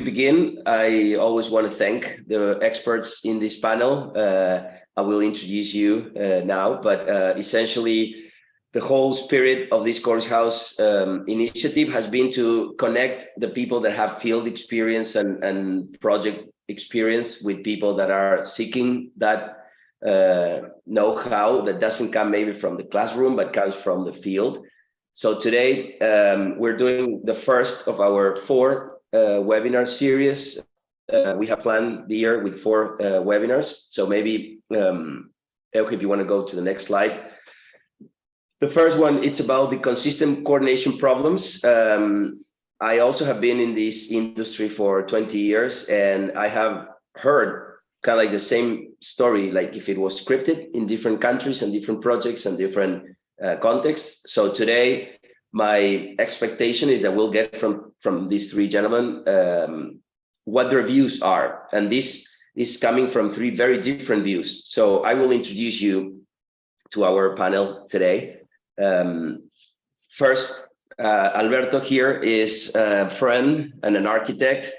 we begin, I always want to thank the experts in this panel. I will introduce you now, but essentially, the whole spirit of this coursehouse initiative has been to connect the people that have field experience and project experience with people that are seeking that know-how that doesn't come maybe from the classroom, but comes from the field. So today, we're doing the first of our 4 webinar series. We have planned the year with 4 webinars. So maybe, Euge, if you want to go to the next slide. The first one, it's about the consistent coordination problems. I also have been in this industry for 20 years, and I have heard kind of like the same story, like if it was scripted in different countries and different projects and different contexts. So today, my expectation is that we'll get from these 3 gentlemen what their views are. And this is coming from 3 very different views. So I will introduce you to our panel today. First, Alberto here is a friend and an architect.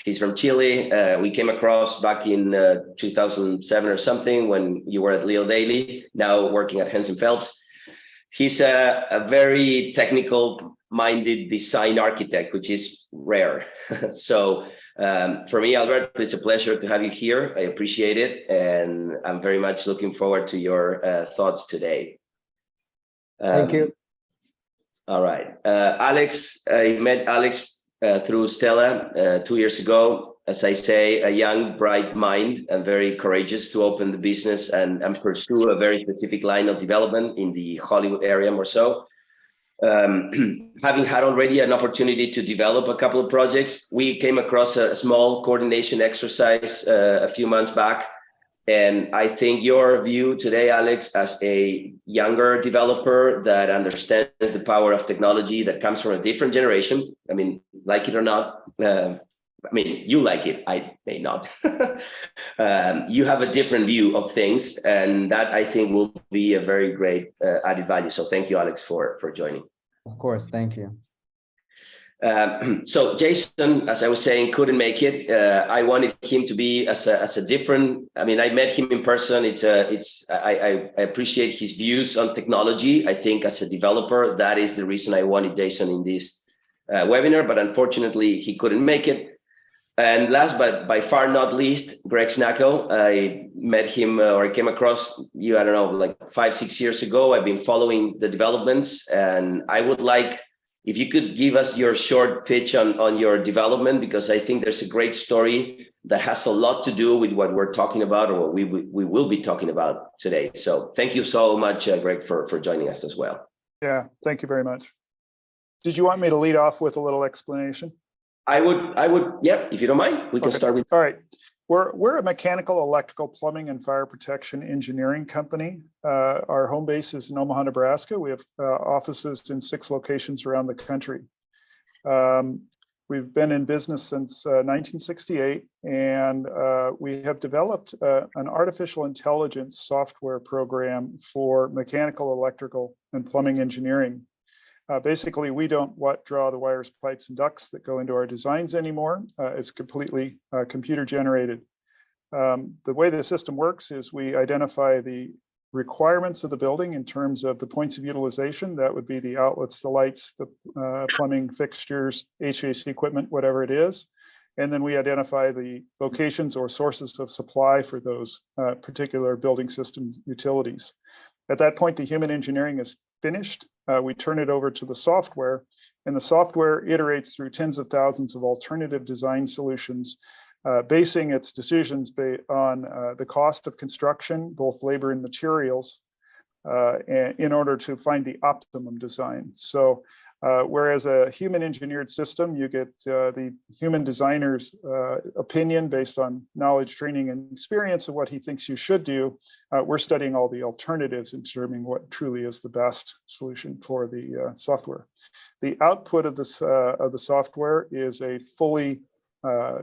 He's from Chile. We came across back in 2007 or something when you were at Leo Daily, now working at Henson Phelps. He's a very technical-minded design architect, which is rare. So for me, Alberto, it's a pleasure to have you here. I appreciate it, and I'm very much looking forward to your thoughts today. Thank you. All right. Alex, I met Alex through Stella 2 years ago. As I say, a young, bright mind and very courageous to open the business and pursue a very specific line of development in the Hollywood area more so. Having had already an opportunity to develop a couple of projects, we came across a small coordination exercise a few months back. And I think your view today, Alex, as a younger developer that understands the power of technology that comes from a different generation, I mean, like it or not, I mean, you like it, I may not. You have a different view of things, and that I think will be a very great added value. So thank you, Alex, for joining. Of course, thank you. So Jason, as I was saying, couldn't make it. I wanted him to be as a different. I mean, I met him in person. I appreciate his views on technology. I think as a developer, that is the reason I wanted Jason in this webinar. But unfortunately, he couldn't make it. And last, but by far not least, Greg Snacko. I met him or I came across you, I don't know, like 5-6 years ago. I've been following the developments, and I would like if you could give us your short pitch on your development, because I think there's a great story that has a lot to do with what we're talking about or what we will be talking about today. So thank you so much, Greg, for joining us as well. Yeah, thank you very much. Did you want me to lead off with a little explanation? I would, yeah, if you don't mind, we can start with. All right. We're a mechanical, electrical, plumbing, and fire protection engineering company. Our home base is in Omaha, Nebraska. We have offices in 6 locations around the country. We've been in business since 1968, and we have developed an artificial intelligence software program for mechanical, electrical, and plumbing engineering. Basically, we don't draw the wires, pipes, and ducts that go into our designs anymore. It's completely computer generated. The way the system works is we identify the requirements of the building in terms of the points of utilization. That would be the outlets, the lights, the plumbing fixtures, HVAC equipment, whatever it is. And then we identify the locations or sources of supply for those particular building system utilities. At that point, the human engineering is finished. We turn it over to the software, and the software iterates through tens of thousands of alternative design solutions, basing its decisions on the cost of construction, both labor and materials, in order to find the optimum design. So whereas a human engineered system, you get the human designer's opinion based on knowledge, training, and experience of what he thinks you should do. We're studying all the alternatives and determining what truly is the best solution for the software. The output of the software is a fully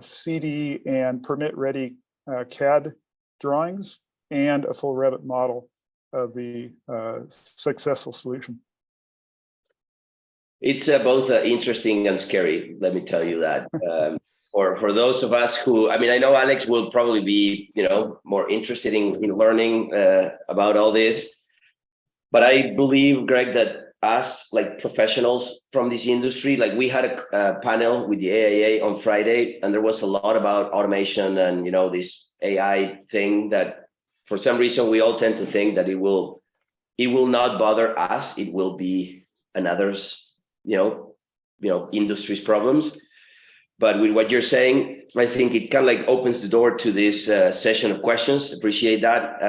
CD and permit ready CAD drawings and a full Revit model of the successful solution. It's both interesting and scary, let me tell you that. for those of us who, I mean, I know Alex will probably be, more interested in learning about all this, but I believe, Greg, that us like professionals from this industry, like we had a panel with the AIA on Friday, and there was a lot about automation and this AI thing that for some reason we all tend to think that it will not bother us. It will be another's, industry's problems. But with what you're saying, I think it kind of like opens the door to this session of questions. Appreciate that.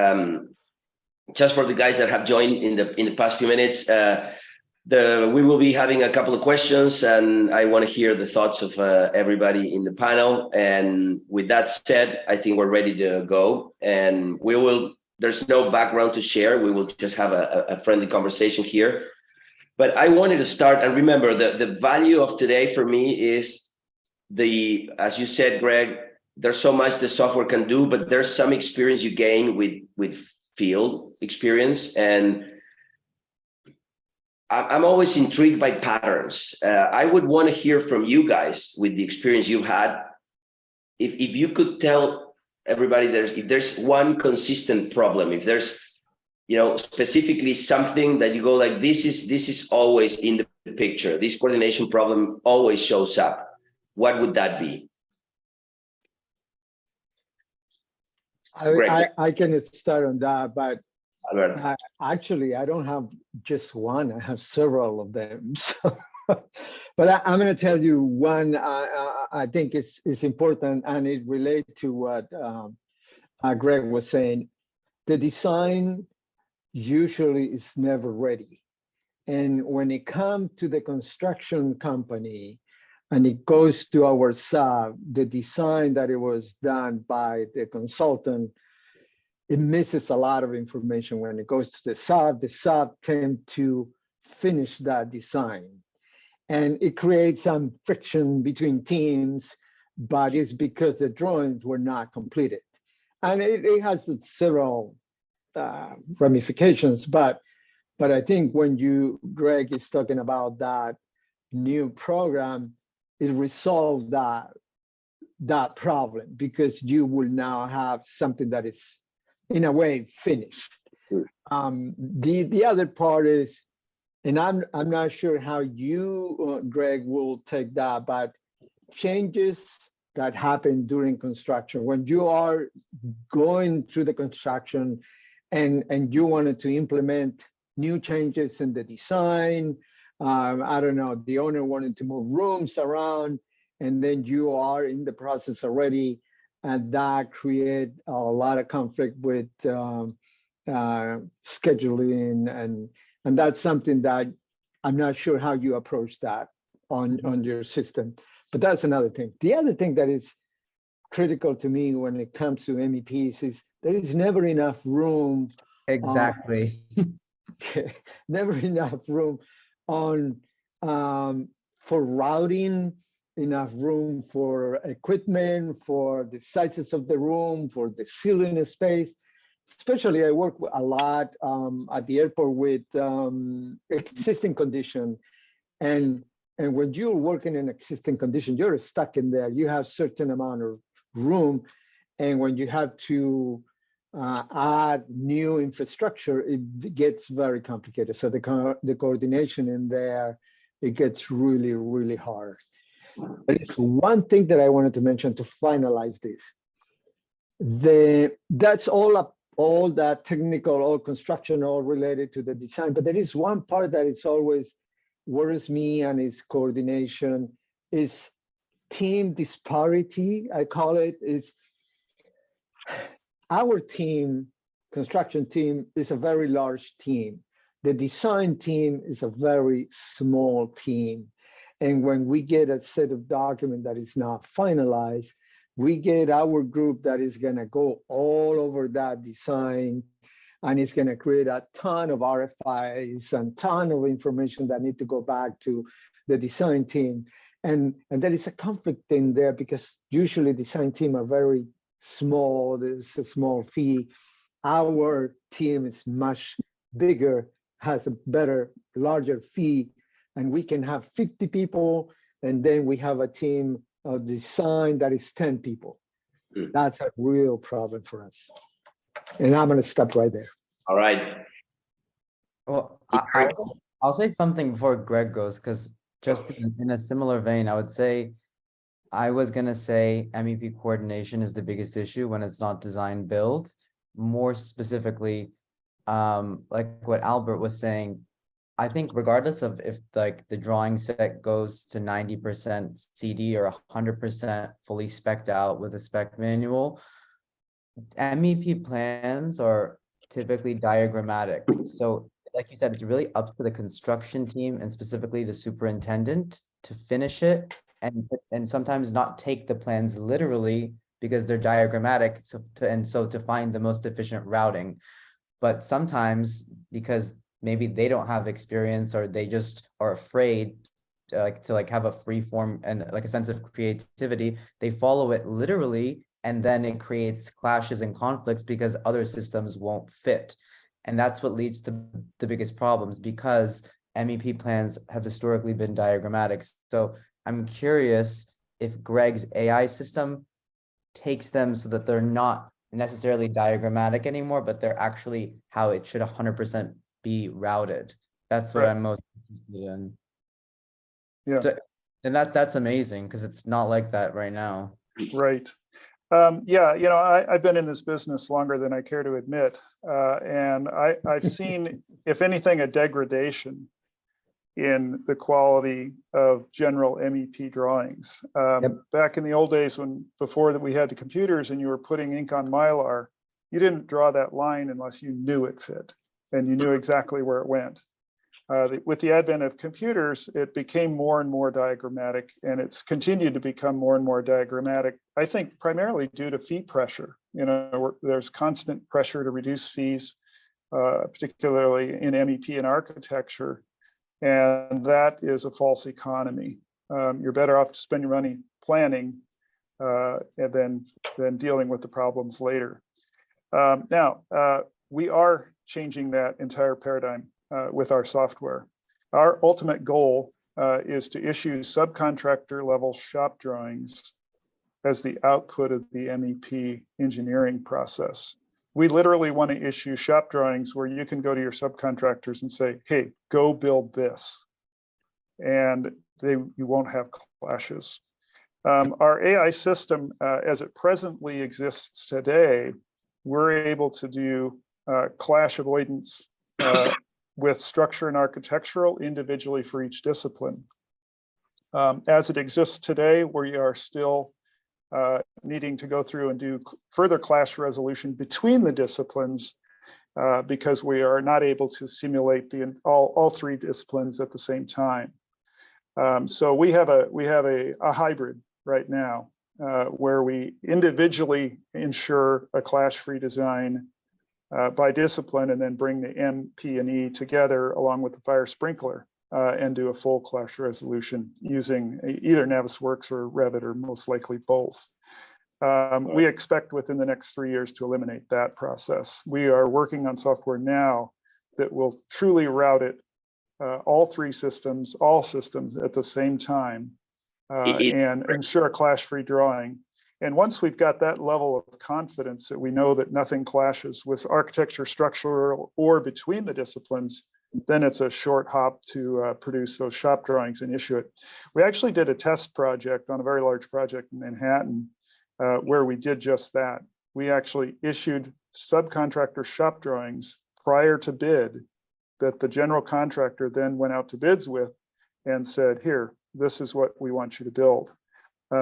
Just for the guys that have joined in the past few minutes, we will be having a couple of questions, and I want to hear the thoughts of everybody in the panel. And with that said, I think we're ready to go. And there's no background to share. We will just have a friendly conversation here. But I wanted to start, and remember, the value of today for me is as you said, Greg, there's so much the software can do, but there's some experience you gain with field experience. And I'm always intrigued by patterns. I would want to hear from you guys with the experience you've had. If you could tell everybody if there's one consistent problem, if there's specifically something that you go like, this is always in the picture, this coordination problem always shows up, what would that be? I can start on that, but Alberto. I don't have just one. I have several of them. So, but I'm going to tell you one. I think it's important, and it relates to what Greg was saying. The design usually is never ready, and when it comes to the construction company, and it goes to our sub, the design that it was done by the consultant, it misses a lot of information. When it goes to the sub tend to finish that design. And it creates some friction between teams, but it's because the drawings were not completed. And it has several ramifications, but I think when Greg is talking about that new program, it resolved that problem, because you will now have something that is in a way finished. The other part is, and I'm not sure how you, Greg, will take that, but changes that happen during construction, when you are going through the construction and you wanted to implement new changes in the design, I don't know, the owner wanted to move rooms around, and then you are in the process already, and that create a lot of conflict with scheduling, and that's something that I'm not sure how you approach that on your system, but that's another thing. The other thing that is critical to me when it comes to MEPs is there is never enough room. Exactly. Never enough room for routing, enough room for equipment, for the sizes of the room, for the ceiling space. Especially, I work a lot at the airport with existing condition, and when you're working in existing condition, you're stuck in there. You have certain amount of room, and when you have to add new infrastructure, it gets very complicated. So the coordination in there, it gets really, really hard. There is one thing that I wanted to mention to finalize this. That's all that technical, all construction, all related to the design. But there is one part that is always worries me, and is coordination, is team disparity, I call it. Is our team, construction team, is a very large team. The design team is a very small team. And when we get a set of document that is not finalized, we get our group that is going to go all over that design, and it's going to create a ton of RFIs and ton of information that need to go back to the design team. And there is a conflict in there, because usually design team are very small. There's a small fee. Our team is much bigger, has a better, larger fee, and we can have 50 people, and then we have a team a design that is 10 people. Mm. That's a real problem for us. And I'm going to stop right there. All right. Well, I'll say something before Greg goes, because just in a similar vein, I would say, I was gonna say MEP coordination is the biggest issue when it's not design build. More specifically, like what Albert was saying, I think regardless of if like the drawing set goes to 90% CD or 100% fully spec'd out with a spec manual, MEP plans are typically diagrammatic. So like you said, it's really up to the construction team and specifically the superintendent to finish it and sometimes not take the plans literally because they're diagrammatic. So to find the most efficient routing. But sometimes because maybe they don't have experience or they just are afraid to have a free form and like a sense of creativity, they follow it literally, and then it creates clashes and conflicts because other systems won't fit. And that's what leads to the biggest problems, because MEP plans have historically been diagrammatic. So I'm curious if Greg's AI system takes them so that they're not necessarily diagrammatic anymore, but they're actually how it should 100% be routed. That's what Right. I'm most interested in. Yeah. So, and that's amazing because it's not like that right now. Right. Yeah, I've been in this business longer than I care to admit. And I've seen, if anything, a degradation in the quality of general MEP drawings. Yep. Back in the old days before that we had the computers and you were putting ink on Mylar, you didn't draw that line unless you knew it fit and you knew exactly where it went. With the advent of computers, it became more and more diagrammatic, and it's continued to become more and more diagrammatic, I think primarily due to fee pressure. There's constant pressure to reduce fees, particularly in MEP and architecture, and that is a false economy. You're better off to spend your money planning and then dealing with the problems later. Now, we are changing that entire paradigm with our software. Our ultimate goal is to issue subcontractor level shop drawings as the output of the MEP engineering process. We literally want to issue shop drawings where you can go to your subcontractors and say, hey, go build this. And you won't have clashes. Our AI system, as it presently exists today, we're able to do clash avoidance with structure and architectural individually for each discipline. As it exists today, we are still needing to go through and do further clash resolution between the disciplines because we are not able to simulate all three disciplines at the same time. So we have a hybrid right now where we individually ensure a clash-free design by discipline and then bring the M, P, and E together along with the fire sprinkler and do a full clash resolution using either Navisworks or Revit, or most likely both. We expect within the next 3 years to eliminate that process. We are working on software now that will truly route it, all systems at the same time and ensure a clash-free drawing. And once we've got that level of confidence that we know that nothing clashes with architecture, structural, or between the disciplines, then it's a short hop to produce those shop drawings and issue it. We actually did a test project on a very large project in Manhattan where we did just that. We actually issued subcontractor shop drawings prior to bid that the general contractor then went out to bids with and said, here, this is what we want you to build.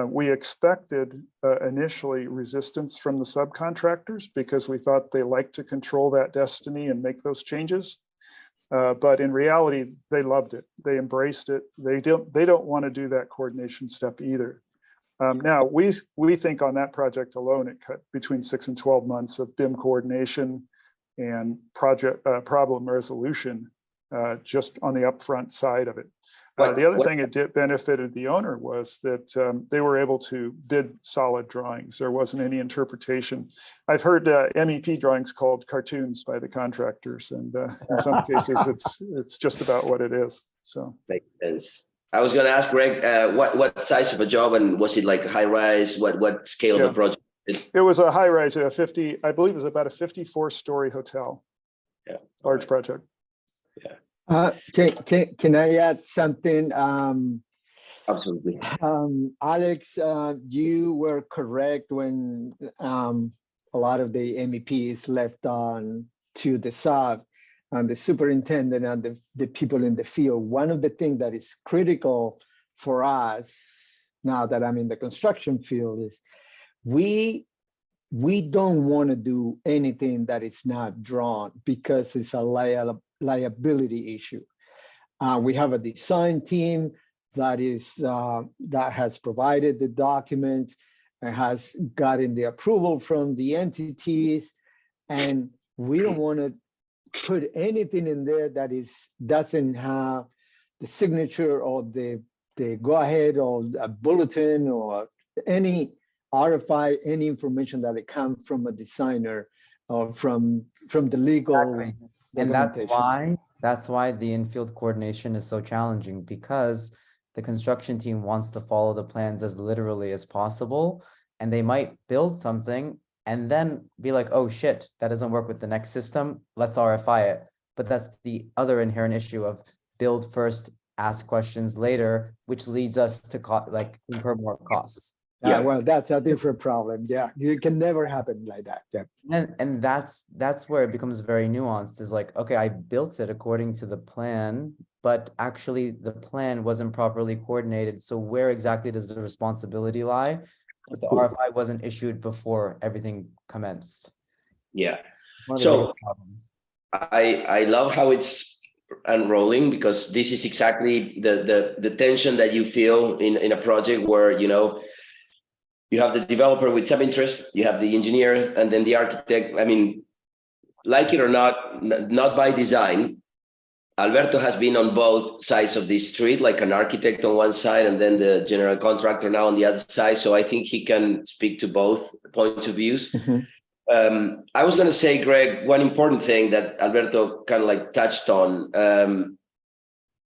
We expected initially resistance from the subcontractors because we thought they like to control that destiny and make those changes. But in reality, they loved it. They embraced it. They don't want to do that coordination step either. Now, we think on that project alone, it cut between 6 and 12 months of BIM coordination and project problem resolution just on the upfront side of it. The other thing it benefited the owner was that they were able to bid solid drawings. There wasn't any interpretation. I've heard MEP drawings called cartoons by the contractors, and in some cases, it's just about what it is. So makes sense. I was going to ask Greg, what size of a job, and was it like high rise? What scale of Yeah. a project? It was a high rise, a 50, I believe it was about a 54-story hotel. Yeah. Large project. Can I add something? Absolutely. Alex, you were correct when a lot of the MEP is left on to the sub and the superintendent and the people in the field. One of the things that is critical for us now that I'm in the construction field is we don't want to do anything that is not drawn because it's a liability issue. We have a design team that has provided the document and has gotten the approval from the entities, and we don't want to put anything in there that doesn't have the signature or the go ahead or a bulletin or any RFI, any information that it comes from a designer or from the legal. Exactly. And that's why the in-field coordination is so challenging, because the construction team wants to follow the plans as literally as possible, and they might build something and then be like, oh shit, that doesn't work with the next system, let's RFI it. But that's the other inherent issue of build first, ask questions later, which leads us to incur more costs. Yeah, well, that's a different problem. Yeah, it can never happen like that. Yeah. And that's where it becomes very nuanced, is like, okay, I built it according to the plan, but actually the plan wasn't properly coordinated. So where exactly does the responsibility lie if the RFI wasn't issued before everything commenced? Yeah. One of the So biggest problems. I love how it's unrolling, because this is exactly the tension that you feel in a project where, you have the developer with some interest, you have the engineer, and then the architect. I mean, like it or not, not by design, Alberto has been on both sides of this street, like an architect on one side and then the general contractor now on the other side. So I think he can speak to both points of views. Mm-hmm. I was going to say, Greg, one important thing that Alberto kind of like touched on,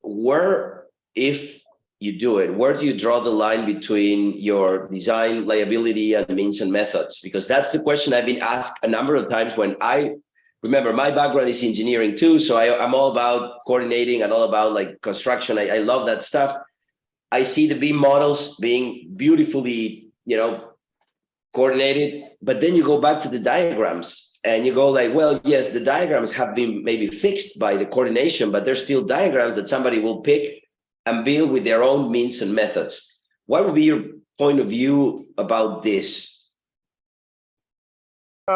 where, if you do it, where do you draw the line between your design liability and means and methods? Because that's the question I've been asked a number of times. When I remember, my background is engineering too, so I'm all about coordinating and all about like construction. I love that stuff. I see the beam models being beautifully, coordinated, but then you go back to the diagrams and you go like, well, yes, the diagrams have been maybe fixed by the coordination, but there's still diagrams that somebody will pick and build with their own means and methods. What would be your point of view about this? We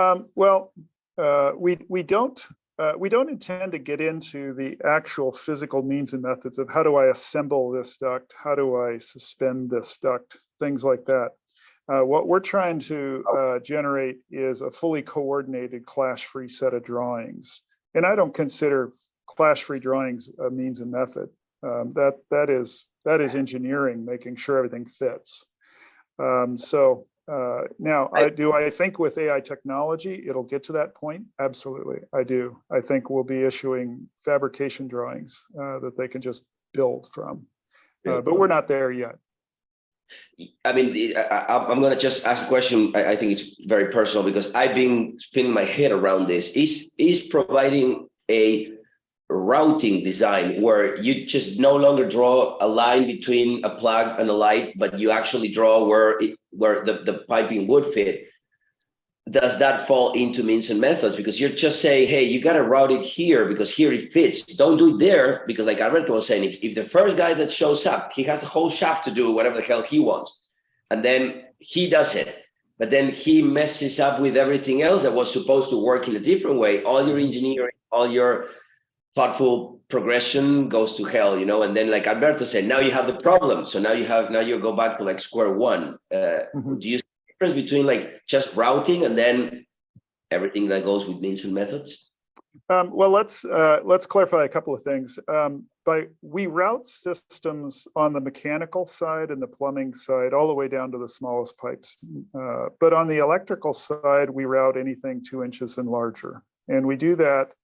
don't intend to get into the actual physical means and methods of how do I assemble this duct, how do I suspend this duct, things like that. What we're trying to generate is a fully coordinated clash-free set of drawings. And I don't consider clash-free drawings a means and method. That is engineering, making sure everything fits. Now, do I think with AI technology, it'll get to that point? Absolutely, I do. I think we'll be issuing fabrication drawings that they can just build from, but we're not there yet. I mean, I'm going to just ask a question. I think it's very personal, because I've been spinning my head around this. Is providing a routing design where you just no longer draw a line between a plug and a light, but you actually draw where the piping would fit. Does that fall into means and methods? Because you're just saying, hey, you got to route it here because here it fits. Don't do it there, because like Alberto was saying, if the first guy that shows up, he has a whole shaft to do whatever the hell he wants, and then he does it, but then he messes up with everything else that was supposed to work in a different way. All your engineering, all your thoughtful progression goes to hell, and then like Alberto said, now you have the problem. So now you go back to like square one. Do you see the difference between like just routing and then everything that goes with means and methods? Well, let's clarify a couple of things. We route systems on the mechanical side and the plumbing side all the way down to the smallest pipes. But on the electrical side, we route anything 2 inches and larger. And we do that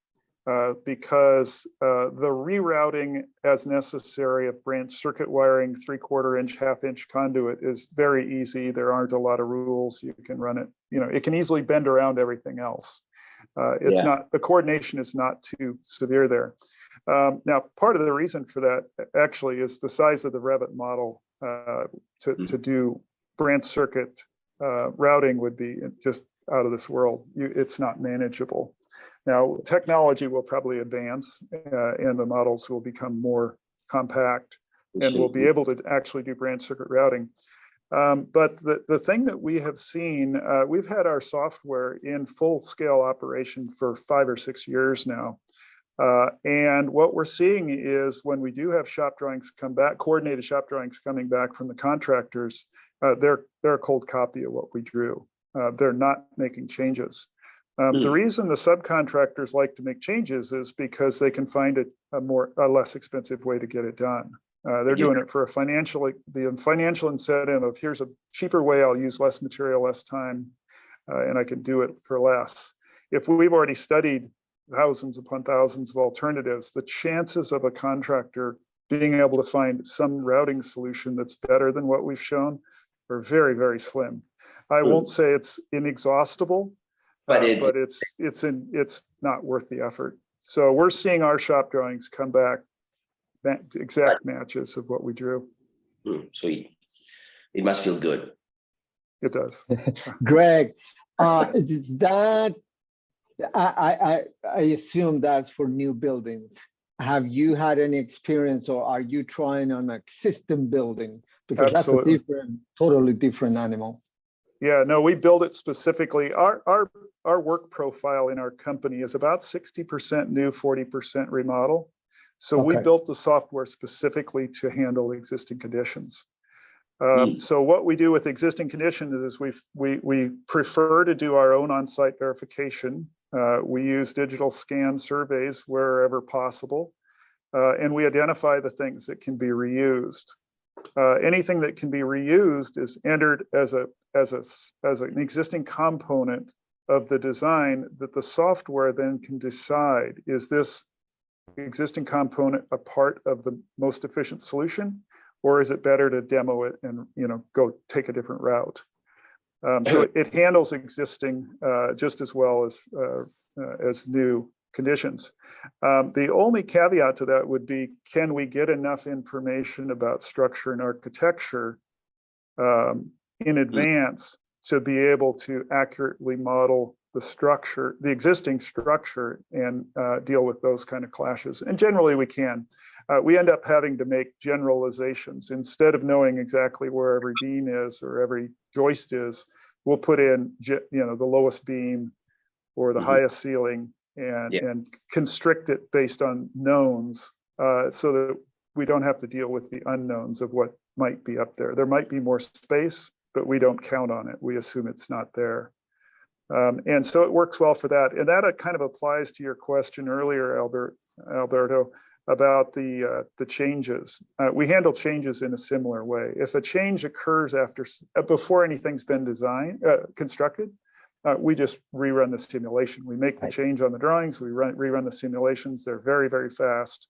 because the rerouting as necessary of branch circuit wiring, 3/4 inch, 1/2 inch conduit is very easy. There aren't a lot of rules. You can run it, it can easily bend around everything else. It's not, the coordination is not too severe there. Now, part of the reason for that actually is the size of the Revit model to do branch circuit routing would be just out of this world. It's not manageable. Now, technology will probably advance and the models will become more compact and we'll be able to actually do branch circuit routing. But the thing that we have seen, we've had our software in full scale operation for 5 or 6 years now. And what we're seeing is when we do have shop drawings come back, coordinated shop drawings coming back from the contractors, they're a cold copy of what we drew. They're not making changes. The reason the subcontractors like to make changes is because they can find a less expensive way to get it done. They're doing it for the financial incentive of here's a cheaper way, I'll use less material, less time, and I can do it for less. If we've already studied thousands upon thousands of alternatives, the chances of a contractor being able to find some routing solution that's better than what we've shown are very, very slim. I won't say it's inexhaustible, but it's not worth the effort. So we're seeing our shop drawings come back exact matches of what we drew. Sweet. It must feel good. It does. Greg, that I assume that's for new buildings. Have you had any experience, or are you trying on an existing building? Because Absolutely. That's a totally different animal. Yeah, no, we build it specifically. Our work profile in our company is about 60% new, 40% remodel. So we built the software specifically to handle existing conditions. So what we do with existing conditions is we prefer to do our own on-site verification. We use digital scan surveys wherever possible, and we identify the things that can be reused. Anything that can be reused is entered as an existing component of the design that the software then can decide, is this existing component a part of the most efficient solution, or is it better to demo it and go take a different route? So it handles existing just as well as new conditions. The only caveat to that would be, can we get enough information about structure and architecture in advance to be able to accurately model the structure, the existing structure, and deal with those kind of clashes? And generally we can. We end up having to make generalizations. Instead of knowing exactly where every beam is or every joist is, we'll put in the lowest beam or the highest ceiling and constrict it based on knowns, so that we don't have to deal with the unknowns of what might be up there. There might be more space, but we don't count on it. We assume it's not there. And so it works well for that. And that kind of applies to your question earlier, Alberto, about the changes. We handle changes in a similar way. If a change occurs before anything's been constructed, we just rerun the simulation. We make the change on the drawings, we rerun the simulations. They're very, very fast.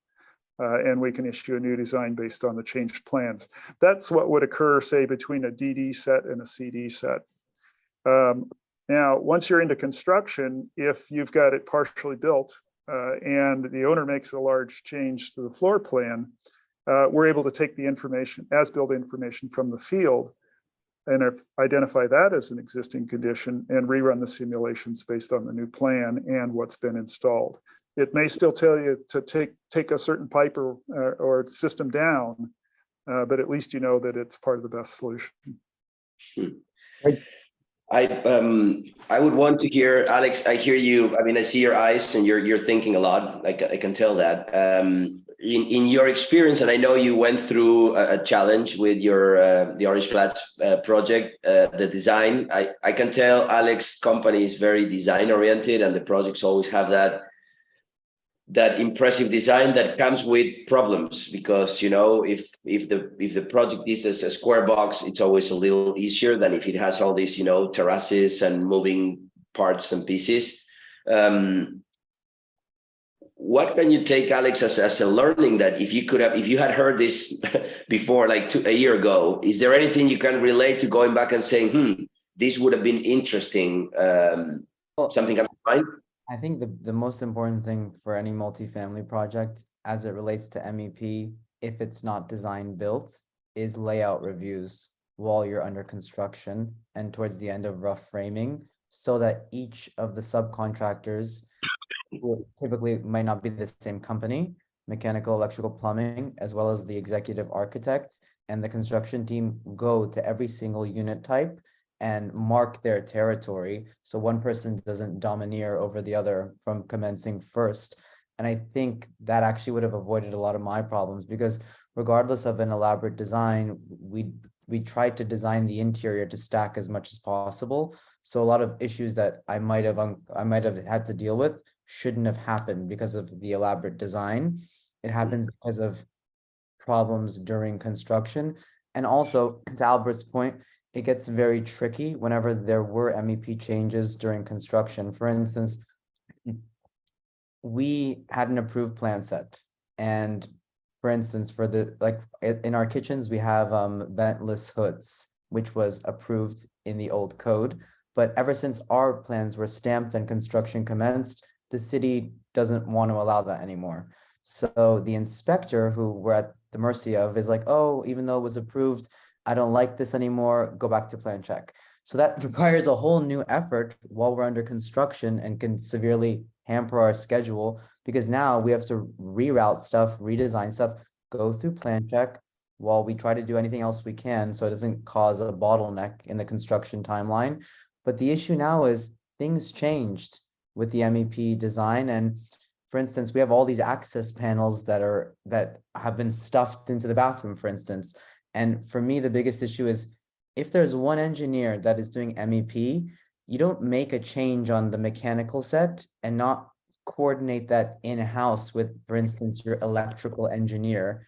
And we can issue a new design based on the changed plans. That's what would occur, say, between a DD set and a CD set. Now, once you're into construction, if you've got it partially built and the owner makes a large change to the floor plan, we're able to take the information, as-built information from the field, and identify that as an existing condition and rerun the simulations based on the new plan and what's been installed. It may still tell you to take a certain pipe or system down, but at least you know that it's part of the best solution. I would want to hear, Alex, I hear you. I mean, I see your eyes and you're thinking a lot. I can tell that. In your experience, and I know you went through a challenge with your the Orange Flats project, the design. I can tell Alex's company is very design oriented, and the projects always have that impressive design that comes with problems, because if the project is a square box, it's always a little easier than if it has all these terraces and moving parts and pieces. what can you take, Alex, as a learning that if you had heard this before, like a year ago, is there anything you can relate to going back and saying, this would have been interesting? Something comes to mind? I think the most important thing for any multifamily project as it relates to MEP, if it's not design built, is layout reviews while you're under construction and towards the end of rough framing, so that each of the subcontractors, who typically might not be the same company, mechanical, electrical, plumbing, as well as the executive architect and the construction team, go to every single unit type and mark their territory, so one person doesn't domineer over the other from commencing first. And I think that actually would have avoided a lot of my problems, because regardless of an elaborate design, we tried to design the interior to stack as much as possible. So a lot of issues that I might have had to deal with shouldn't have happened because of the elaborate design. It happens because of problems during construction. And also, to Albert's point, it gets very tricky whenever there were MEP changes during construction. For instance, we had an approved plan set, and for instance, for the, like, in our kitchens, we have ventless hoods, which was approved in the old code. But ever since our plans were stamped and construction commenced, the city doesn't want to allow that anymore. So the inspector, who we're at the mercy of, is like, oh, even though it was approved, I don't like this anymore, go back to plan check. So that requires a whole new effort while we're under construction and can severely hamper our schedule, because now we have to reroute stuff, redesign stuff, go through plan check while we try to do anything else we can so it doesn't cause a bottleneck in the construction timeline. But the issue now is things changed with the MEP design. And for instance, we have all these access panels that have been stuffed into the bathroom, for instance. And for me, the biggest issue is, if there's one engineer that is doing MEP, you don't make a change on the mechanical set and not coordinate that in-house with, for instance, your electrical engineer.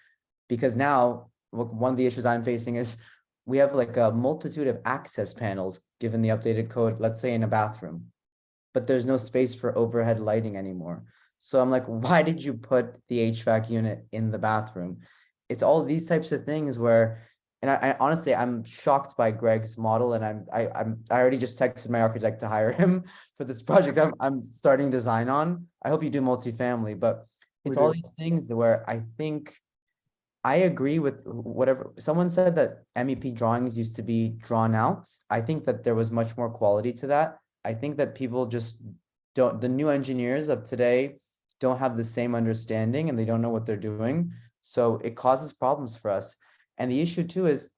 Because now, one of the issues I'm facing is we have like a multitude of access panels given the updated code, let's say in a bathroom, but there's no space for overhead lighting anymore. So I'm like, why did you put the HVAC unit in the bathroom? It's all these types of things where, and I honestly, I'm shocked by Greg's model, and I already just texted my architect to hire him for this project I'm starting design on. I hope you do multifamily, but it's all these things where I think I agree with whatever someone said, that MEP drawings used to be drawn out. I think that there was much more quality to that. I think that people just don't, the new engineers of today don't have the same understanding and they don't know what they're doing. So it causes problems for us. And the issue too is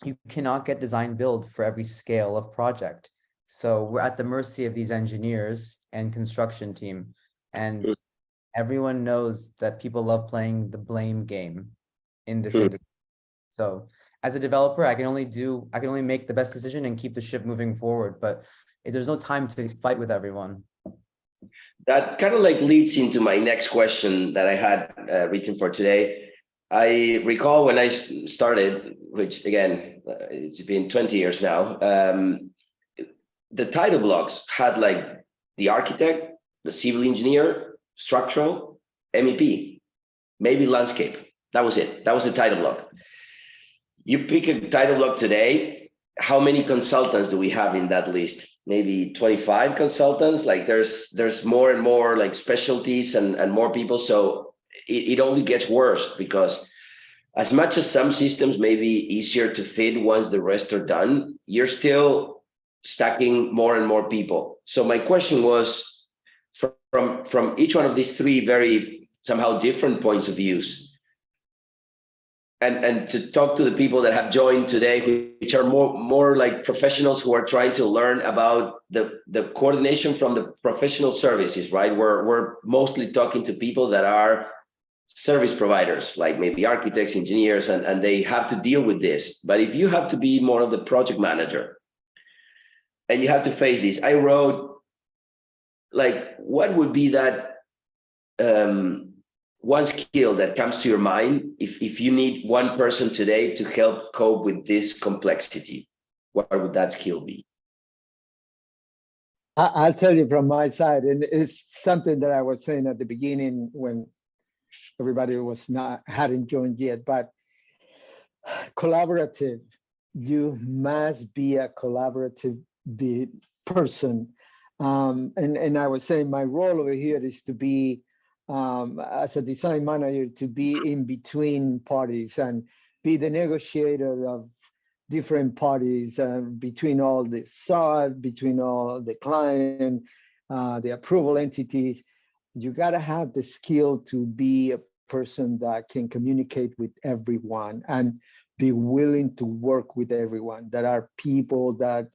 you cannot get design build for every scale of project. So we're at the mercy of these engineers and construction team. And everyone knows that people love playing the blame game in this industry. So as a developer, I can only make the best decision and keep the ship moving forward. But there's no time to fight with everyone. That kind of like leads into my next question that I had written for today. I recall when I started, which again, it's been 20 years now, the title blocks had like the architect, the civil engineer, structural, MEP, maybe landscape. That was it. That was the title block. You pick a title block today, how many consultants do we have in that list? Maybe 25 consultants. Like there's more and more like specialties and more people. So it only gets worse, because as much as some systems may be easier to fit once the rest are done, you're still stacking more and more people. So my question was, from each one of these three very somehow different points of views, and to talk to the people that have joined today, which are more like professionals who are trying to learn about the coordination from the professional services, right? We're mostly talking to people that are service providers, like maybe architects, engineers, and they have to deal with this. But if you have to be more of the project manager and you have to face this, I wrote, like, what would be that one skill that comes to your mind if you need one person today to help cope with this complexity? What would that skill be? I'll tell you from my side, and it's something that I was saying at the beginning when everybody hadn't joined yet, but collaborative. You must be a collaborative person. And I was saying my role over here is to be, as a design manager, to be in between parties and be the negotiator of different parties, between all the SOD, between all the client, the approval entities. You got to have the skill to be a person that can communicate with everyone and be willing to work with everyone. There are people that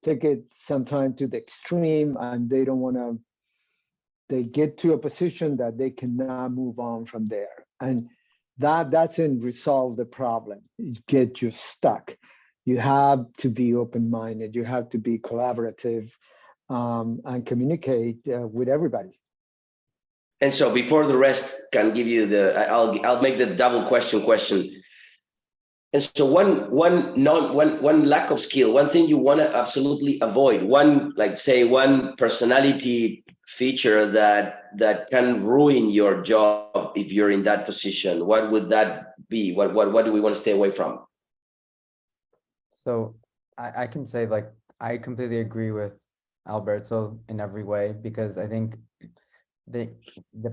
take it sometimes to the extreme and they don't want to, they get to a position that they cannot move on from there. And that doesn't resolve the problem. It gets you stuck. You have to be open-minded. You have to be collaborative, and communicate with everybody. And so before the rest can give you I'll make the double question. And so one lack of skill, one thing you want to absolutely avoid, one personality feature that can ruin your job if you're in that position, what would that be? What do we want to stay away from? So I can say, like, I completely agree with Alberto in every way, because I think the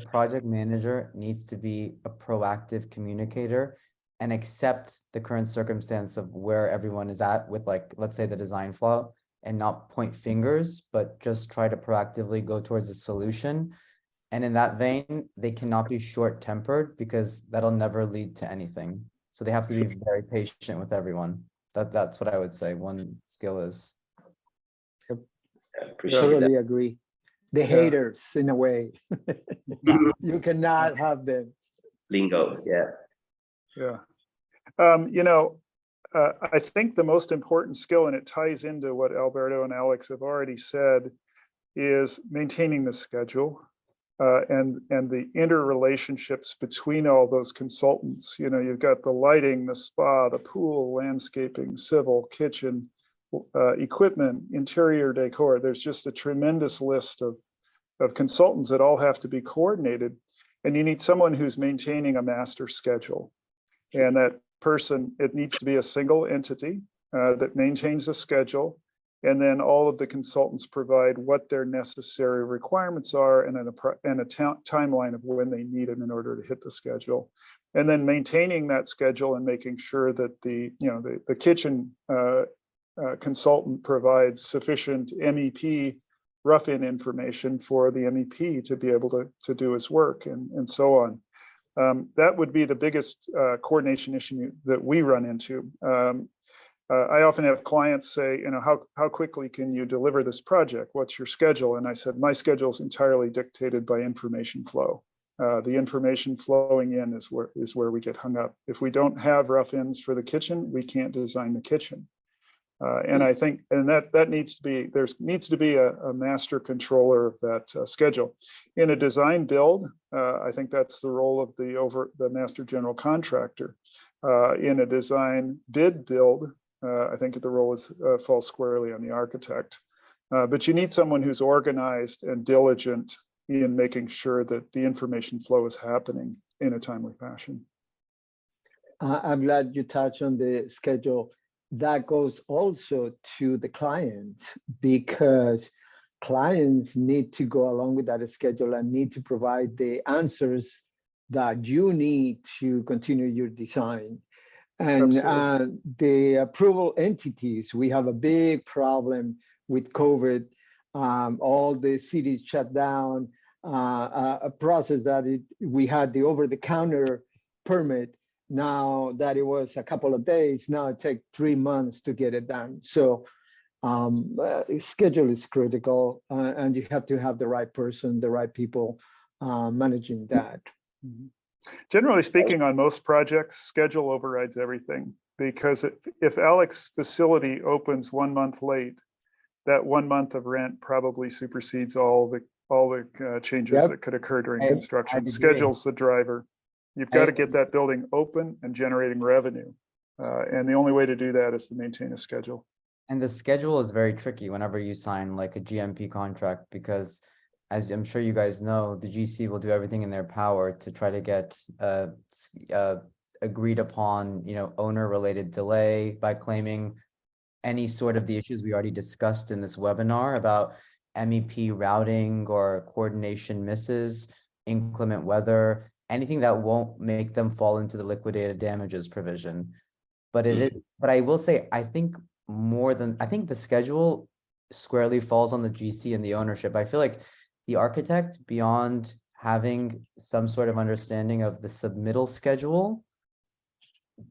project manager needs to be a proactive communicator and accept the current circumstance of where everyone is at with, like, let's say, the design flaw, and not point fingers, but just try to proactively go towards a solution. And in that vein, they cannot be short-tempered, because that'll never lead to anything. So they have to be very patient with everyone. That's what I would say one skill is. Totally agree. The haters, in a way. You cannot have them. Lingo, yeah. I think the most important skill, and it ties into what Alberto and Alex have already said, is maintaining the schedule, and the interrelationships between all those consultants. You've got the lighting, the spa, the pool, landscaping, civil, kitchen, equipment, interior decor. There's just a tremendous list of consultants that all have to be coordinated, and you need someone who's maintaining a master schedule. And that person, it needs to be a single entity that maintains a schedule, and then all of the consultants provide what their necessary requirements are, and a timeline of when they need them in order to hit the schedule. And then maintaining that schedule and making sure that the kitchen consultant provides sufficient MEP rough-in information for the MEP to be able to do his work, and so on. That would be the biggest coordination issue that we run into. I often have clients say, how quickly can you deliver this project? What's your schedule? And I said, my schedule is entirely dictated by information flow. The information flowing in is where we get hung up. If we don't have rough-ins for the kitchen, we can't design the kitchen. And I think, that needs to be a master controller of that schedule. In a design build, I think that's the role of the master general contractor. In a design bid build, I think the role falls squarely on the architect. But you need someone who's organized and diligent in making sure that the information flow is happening in a timely fashion. I'm glad you touched on the schedule. That goes also to the client, because clients need to go along with that schedule and need to provide the answers that you need to continue your design. And the approval entities, we have a big problem with COVID. All the cities shut down, a process that we had the over-the-counter permit. Now that it was a couple of days, now it takes 3 months to get it done. So schedule is critical, and you have to have the right person, the right people managing that. Generally speaking, on most projects, schedule overrides everything, because if Alex's facility opens 1 month late, that 1 month of rent probably supersedes all the changes that could occur during construction. Schedule's the driver. You've got to get that building open and generating revenue. And the only way to do that is to maintain a schedule. And the schedule is very tricky whenever you sign like a GMP contract, because as I'm sure you guys know, the GC will do everything in their power to try to get agreed upon, owner related delay by claiming any sort of the issues we already discussed in this webinar about MEP routing or coordination misses, inclement weather, anything that won't make them fall into the liquidated damages provision. But but I will say, I think the schedule squarely falls on the GC and the ownership. I feel like the architect, beyond having some sort of understanding of the submittal schedule,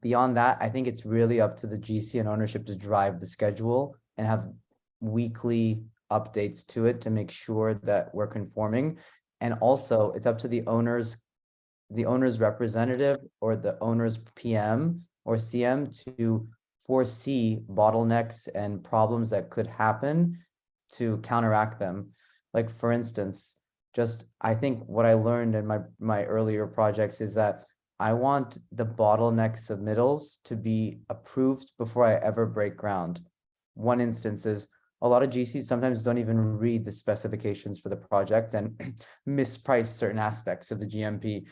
beyond that, I think it's really up to the GC and ownership to drive the schedule and have weekly updates to it to make sure that we're conforming. And also it's up to the owner's representative or the owner's PM or CM to foresee bottlenecks and problems that could happen to counteract them. Like for instance, I think what I learned in my earlier projects is that I want the bottleneck submittals to be approved before I ever break ground. One instance is a lot of GCs sometimes don't even read the specifications for the project and misprice certain aspects of the GMP.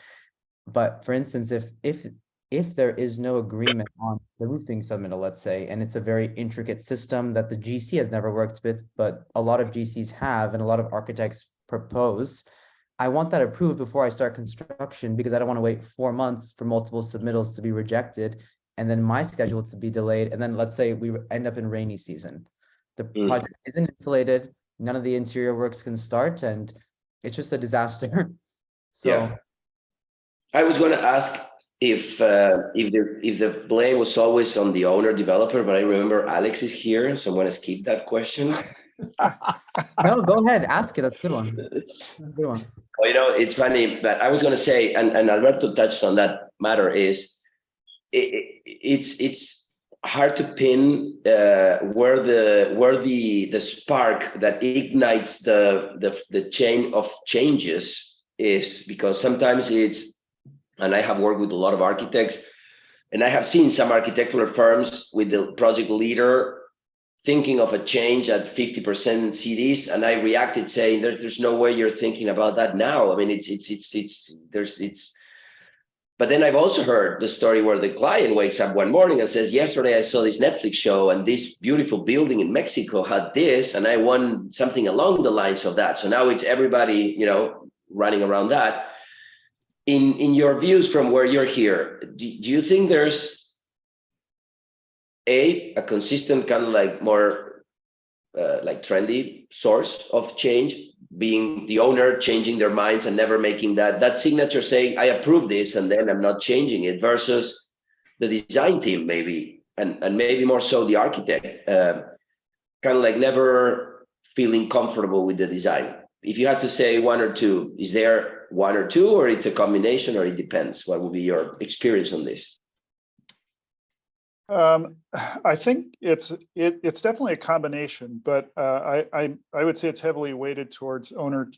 But for instance, if there is no agreement on the roofing submittal, let's say, and it's a very intricate system that the GC has never worked with, but a lot of GCs have and a lot of architects propose, I want that approved before I start construction, because I don't want to wait 4 months for multiple submittals to be rejected and then my schedule to be delayed. And then let's say we end up in rainy season. The project isn't insulated, none of the interior works can start, and it's just a disaster. So yeah. I was going to ask if the blame was always on the owner developer, but I remember Alex is here, so I'm going to skip that question. no, go ahead, ask it. That's a good one. Good one. Well, it's funny, but I was going to say, and Alberto touched on that matter, is it's hard to pin where the spark that ignites the chain of changes is, because sometimes it's, and I have worked with a lot of architects, and I have seen some architectural firms with the project leader thinking of a change at 50% CDs, and I reacted saying, "There's no way you're thinking about that now." I mean, But then I've also heard the story where the client wakes up one morning and says, "Yesterday I saw this Netflix show, and this beautiful building in Mexico had this, and I won something along the lines of that. So now it's everybody, running around that." In your views from where you're here, do you think there's a consistent kind of like more like trendy source of change, being the owner changing their minds and never making that signature saying, "I approve this," and then I'm not changing it, versus the design team maybe, and maybe more so the architect, kind of like never feeling comfortable with the design? If you had to say one or two, is there one or two, or it's a combination, or it depends? What would be your experience on this? I think it's definitely a combination, but I would say it's heavily weighted towards owner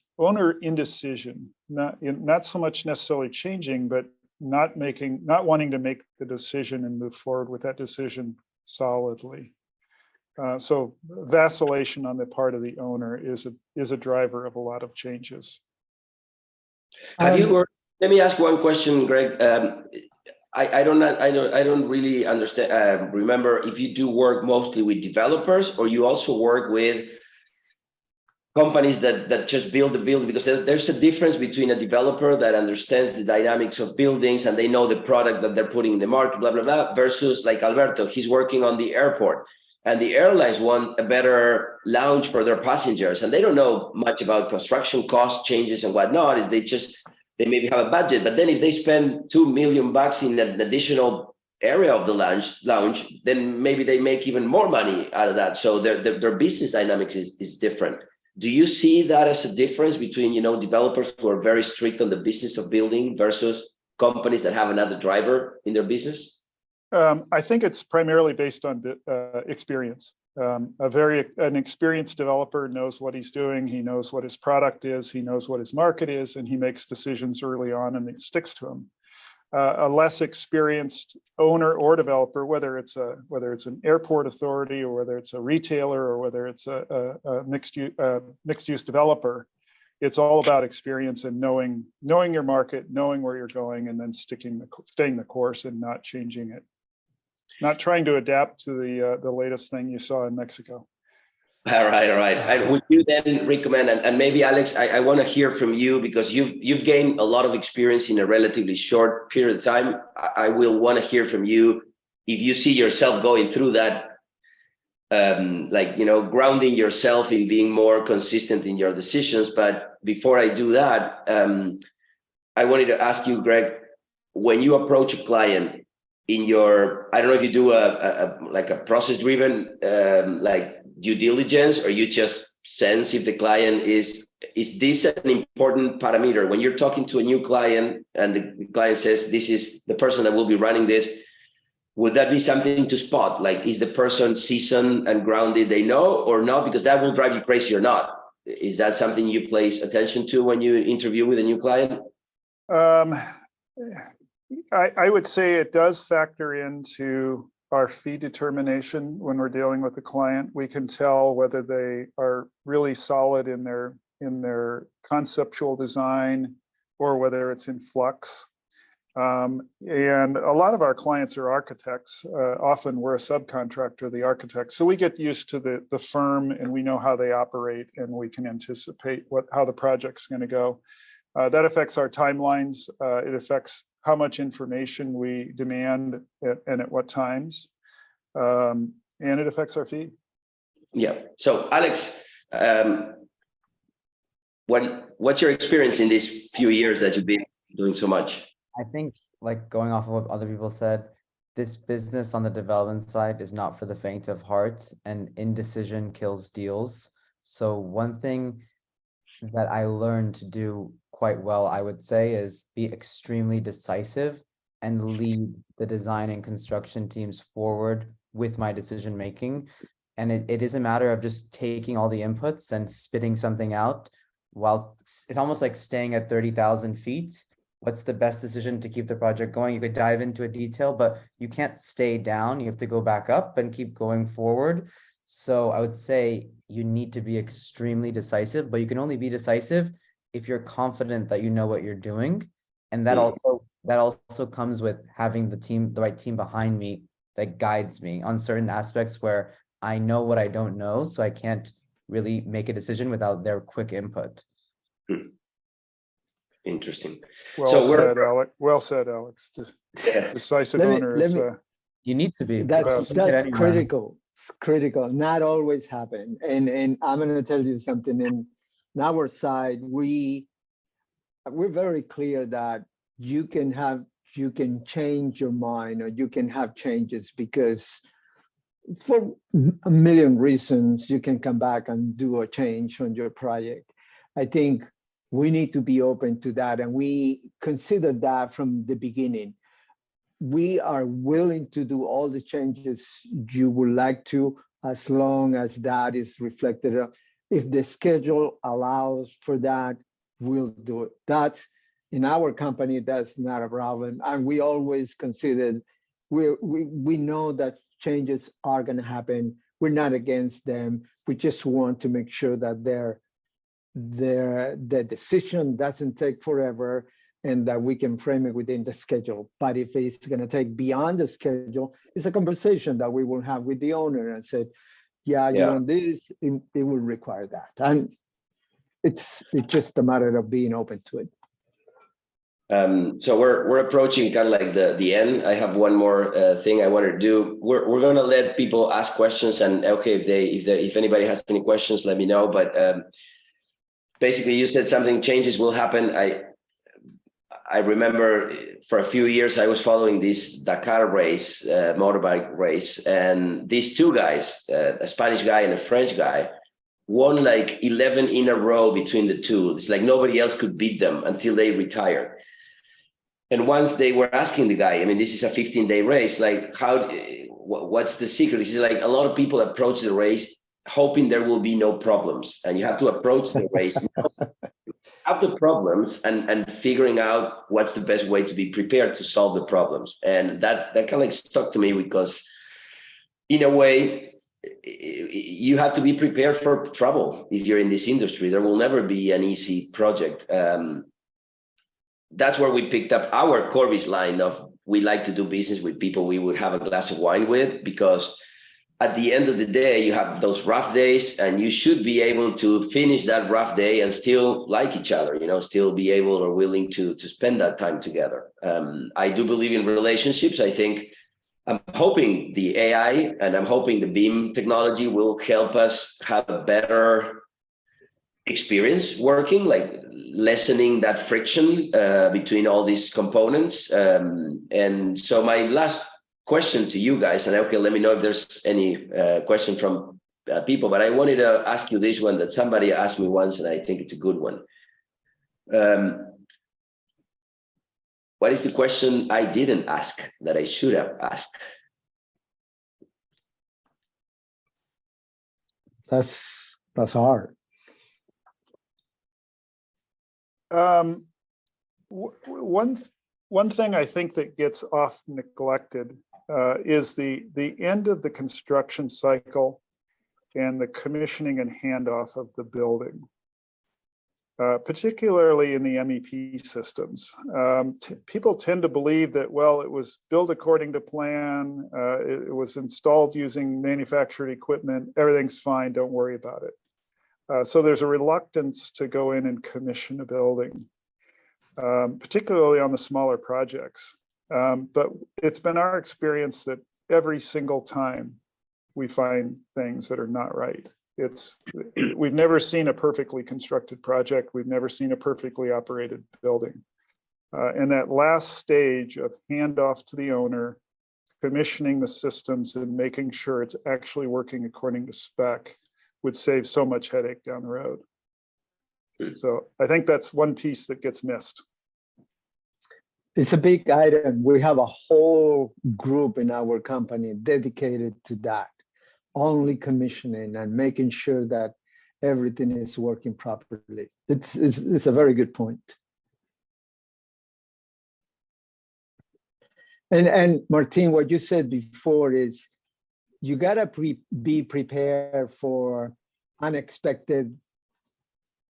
indecision, not so much necessarily changing, but not wanting to make the decision and move forward with that decision solidly. So vacillation on the part of the owner is a driver of a lot of changes. Have you worked? Let me ask one question, Greg. I don't really understand. Remember, if you do work mostly with developers, or you also work with companies that just build the building, because there's a difference between a developer that understands the dynamics of buildings and they know the product that they're putting in the market, blah, blah, blah, versus like Alberto, he's working on the airport, and the airlines want a better lounge for their passengers, and they don't know much about construction cost changes and whatnot. They maybe have a budget, but then if they spend $2 million in an additional area of the lounge, then maybe they make even more money out of that. So their business dynamics is different. Do you see that as a difference between, developers who are very strict on the business of building versus companies that have another driver in their business? I think it's primarily based on experience. An experienced developer knows what he's doing. He knows what his product is. He knows what his market is, and he makes decisions early on, and it sticks to him. a less experienced owner or developer, whether it's an airport authority or whether it's a retailer or whether it's a mixed use developer. It's all about experience and knowing your market, knowing where you're going, and then staying the course and not changing it, not trying to adapt to the latest thing you saw in Mexico. All right. And would you then recommend, and maybe Alex, I want to hear from you because you've gained a lot of experience in a relatively short period of time. I will want to hear from you if you see yourself going through that, grounding yourself in being more consistent in your decisions. But before I do that, I wanted to ask you, Greg, when you approach a client in your, I don't know if you do a process driven due diligence, or you just sense if the client is this an important parameter when you're talking to a new client and the client says this is the person that will be running this. Would that be something to spot? Like, is the person seasoned and grounded, they know or not? Because that will drive you crazy or not. Is that something you place attention to when you interview with a new client? I would say it does factor into our fee determination when we're dealing with the client. We can tell whether they are really solid in their conceptual design or whether it's in flux. And a lot of our clients are architects. Often we're a subcontractor, the architect. So we get used to the firm and we know how they operate and we can anticipate how the project's going to go. That affects our timelines. It affects how much information we demand and at what times. And it affects our fee. Yeah. So Alex, what's your experience in these few years that you've been doing so much? I think, like, going off of what other people said, this business on the development side is not for the faint of heart, and indecision kills deals. So one thing that I learned to do quite well, I would say, is be extremely decisive and lead the design and construction teams forward with my decision making. And it is a matter of just taking all the inputs and spitting something out, while it's almost like staying at 30,000 feet. What's the best decision to keep the project going? You could dive into a detail, but you can't stay down. You have to go back up and keep going forward. So I would say you need to be extremely decisive, but you can only be decisive if you're confident that you know what you're doing. And that also comes with having the right team behind me that guides me on certain aspects where I know what I don't know, so I can't really make a decision without their quick input. Interesting. Well said, Alex. Decisive owner is. You need to be. That's critical. It's critical. Not always happen. And I'm going to tell you something. In our side, we're very clear that you can change your mind, or you can have changes, because for a million reasons you can come back and do a change on your project. I think we need to be open to that, and we consider that from the beginning. We are willing to do all the changes you would like to, as long as that is reflected. If the schedule allows for that, we'll do it. That's in our company, that's not a problem. And we always consider, we know that changes are going to happen. We're not against them. We just want to make sure that the decision doesn't take forever, and that we can frame it within the schedule. But if it's going to take beyond the schedule, it's a conversation that we will have with the owner and say, you want this, it will require that. And it's just a matter of being open to it. So we're approaching kind of like the end. I have one more thing I wanted to do. We're going to let people ask questions, and okay, if anybody has any questions, let me know. But basically, you said something, changes will happen. I remember for a few years I was following this Dakar race, motorbike race, and these two guys, a Spanish guy and a French guy, won like 11 in a row between the two. It's like nobody else could beat them until they retired. And once they were asking the guy, I mean, this is a 15-day race, like what's the secret? He's like, a lot of people approach the race hoping there will be no problems, and you have to approach the race have the problems and figuring out what's the best way to be prepared to solve the problems. And that kind of like stuck to me because in a way, you have to be prepared for trouble if you're in this industry. There will never be an easy project. That's where we picked up our Corby's line of we like to do business with people we would have a glass of wine with, because at the end of the day, you have those rough days and you should be able to finish that rough day and still like each other, you know, still be able or willing to spend that time together. I do believe in relationships. I think I'm hoping the AI and I'm hoping the BIM technology will help us have a better experience working, like lessening that friction between all these components. And so my last question to you guys, and okay, let me know if there's any question from people, but I wanted to ask you this one that somebody asked me once, and I think it's a good one. What is the question I didn't ask that I should have asked? That's hard. One thing I think that gets often neglected is the end of the construction cycle and the commissioning and handoff of the building. Particularly in the MEP systems. People tend to believe that, well, it was built according to plan, it was installed using manufactured equipment, everything's fine, don't worry about it. So there's a reluctance to go in and commission a building, particularly on the smaller projects. But it's been our experience that every single time we find things that are not right. We've never seen a perfectly constructed project. We've never seen a perfectly operated building. And that last stage of handoff to the owner, commissioning the systems and making sure it's actually working according to spec would save so much headache down the road. So I think that's one piece that gets missed. It's a big item. We have a whole group in our company dedicated to that. Only commissioning and making sure that everything is working properly. It's a very good point. And Martin, what you said before is you gotta be prepared for unexpected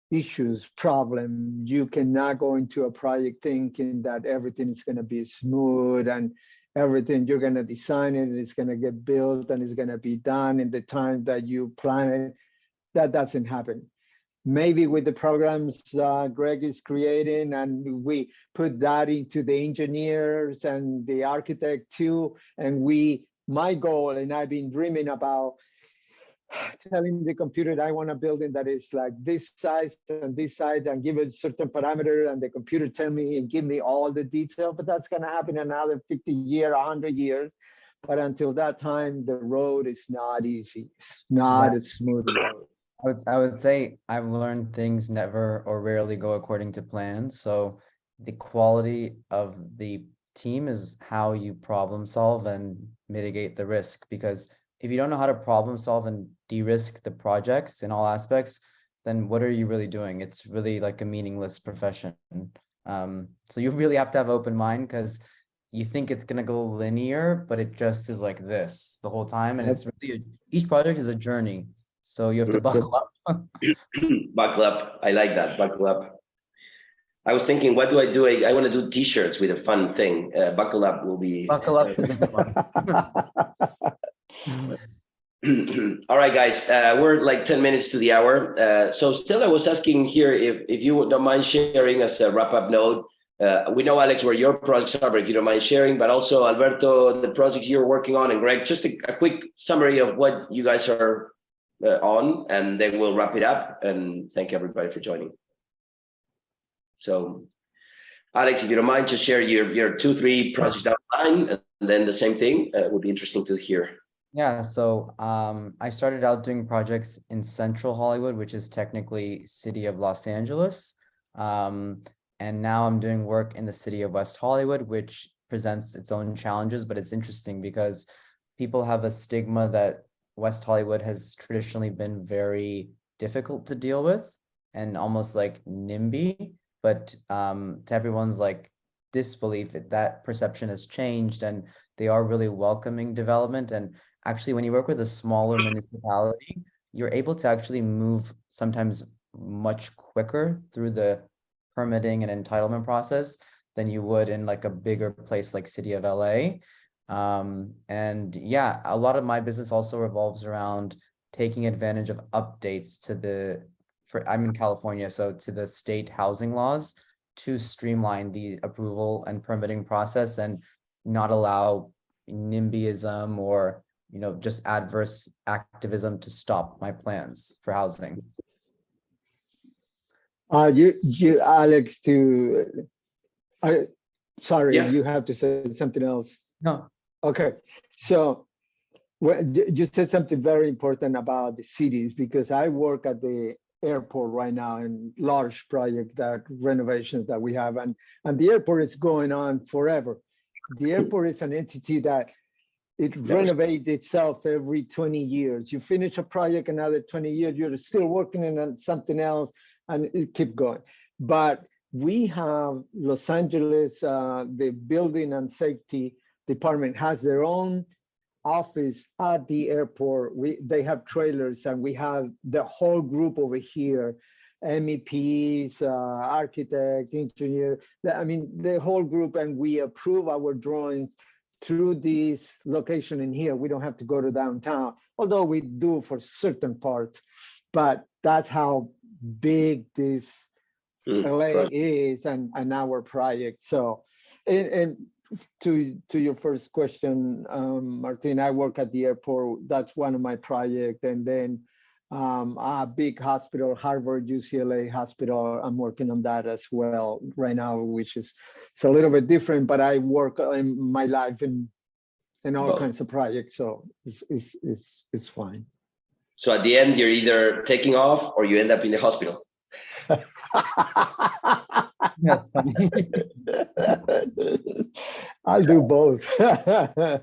issues, problems. You cannot go into a project thinking that everything is gonna be smooth and everything you're going to design it, it's going to get built and it's going to be done in the time that you plan it. That doesn't happen. Maybe with the programs Greg is creating and we put that into the engineers and the architect too. And my goal, and I've been dreaming about telling the computer that I want a building that is like this size and this size and give it certain parameter and the computer tell me and give me all the detail, but that's going to happen in another 50 years, 100 years. But until that time, the road is not easy. It's not a smooth road. I would say I've learned things never or rarely go according to plan. So the quality of the team is how you problem solve and mitigate the risk, because if you don't know how to problem solve and de-risk the projects in all aspects, then what are you really doing? It's really like a meaningless profession. So you really have to have open mind, because you think it's going to go linear, but it just is like this the whole time. And it's really, each project is a journey. So you have to buckle up. Buckle up. I like that. Buckle up. I was thinking, what do I do? I want to do t-shirts with a fun thing. Buckle up will be. Buckle up is a good one. All right, guys, we're like 10 minutes to the hour. So still, I was asking here if you don't mind sharing as a wrap-up note. We know, Alex, where your projects are, but if you don't mind sharing, but also Alberto, the projects you're working on, and Greg, just a quick summary of what you guys are on, and then we'll wrap it up. And thank everybody for joining. So, Alex, if you don't mind, just share your 2-3 projects outline, and then the same thing. It would be interesting to hear. Yeah, so I started out doing projects in Central Hollywood, which is technically city of Los Angeles. And now I'm doing work in the city of West Hollywood, which presents its own challenges, but it's interesting because people have a stigma that West Hollywood has traditionally been very difficult to deal with. and almost like NIMBY, but to everyone's like disbelief, that perception has changed, and they are really welcoming development. And actually, when you work with a smaller municipality, you're able to actually move sometimes much quicker through the permitting and entitlement process than you would in like a bigger place like City of LA. And yeah, a lot of my business also revolves around taking advantage of updates to I'm in California, so to the state housing laws to streamline the approval and permitting process and not allow NIMBYism or just adverse activism to stop my plans for housing. You Alex, sorry, Yeah. you have to say something else. No. Okay, so you said something very important about the cities, because I work at the airport right now in large project that renovations that we have, and the airport is going on forever. The airport is an entity that it renovates itself every 20 years. You finish a project, another 20 years, you're still working on something else, and it keep going. But we have Los Angeles, the building and safety department has their own office at the airport. They have trailers, and we have the whole group over here, MEPs, architect, engineer, I mean, the whole group, and we approve our drawings through this location in here. We don't have to go to downtown, although we do for certain parts, but that's how big this LA is and our project. So, and to your first question, Martin, I work at the airport. That's one of my projects. And then a big hospital, Harvard UCLA hospital, I'm working on that as well right now, which is it's a little bit different, but I work in my life in all kinds of projects, so it's fine. So at the end, you're either taking off or you end up in the hospital. That's funny. I'll do both. Right.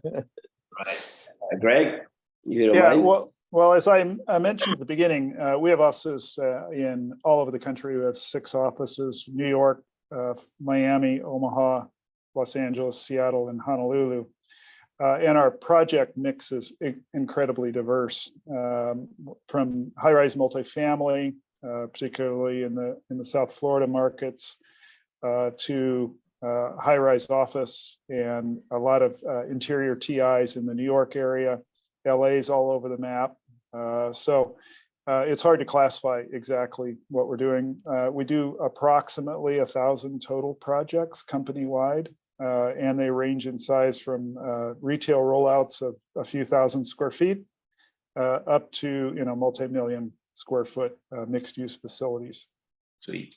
Greg, you don't mind? Well, as I mentioned at the beginning, we have offices in all over the country. We have 6 offices: New York, Miami, Omaha, Los Angeles, Seattle, and Honolulu. And our project mix is incredibly diverse, from high-rise multifamily, particularly in the South Florida markets, to high-rise office and a lot of interior TIs in the New York area. LA's all over the map. So it's hard to classify exactly what we're doing. We do approximately 1,000 total projects company-wide, and they range in size from retail rollouts of a few thousand square feet up to multi-million square foot mixed-use facilities. Sweet.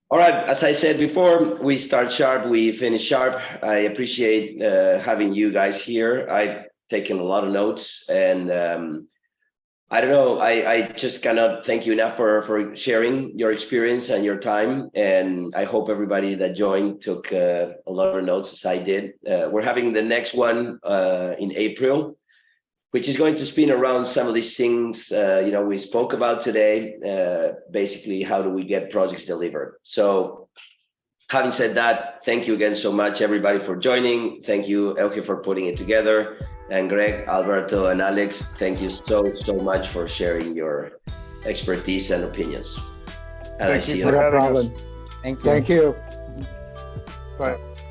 All right, as I said before, we start sharp, we finish sharp. I appreciate having you guys here. I've taken a lot of notes, and I don't know, I just cannot thank you enough for sharing your experience and your time. And I hope everybody that joined took a lot of notes, as I did. We're having the next one in April, which is going to spin around some of these things we spoke about today. Basically, how do we get projects delivered? So having said that, thank you again so much, everybody, for joining. Thank you, Elke, for putting it together. And Greg, Alberto, and Alex, thank you so much for sharing your expertise and opinions. And Thank you for having us. Thank you. Thank you. Bye.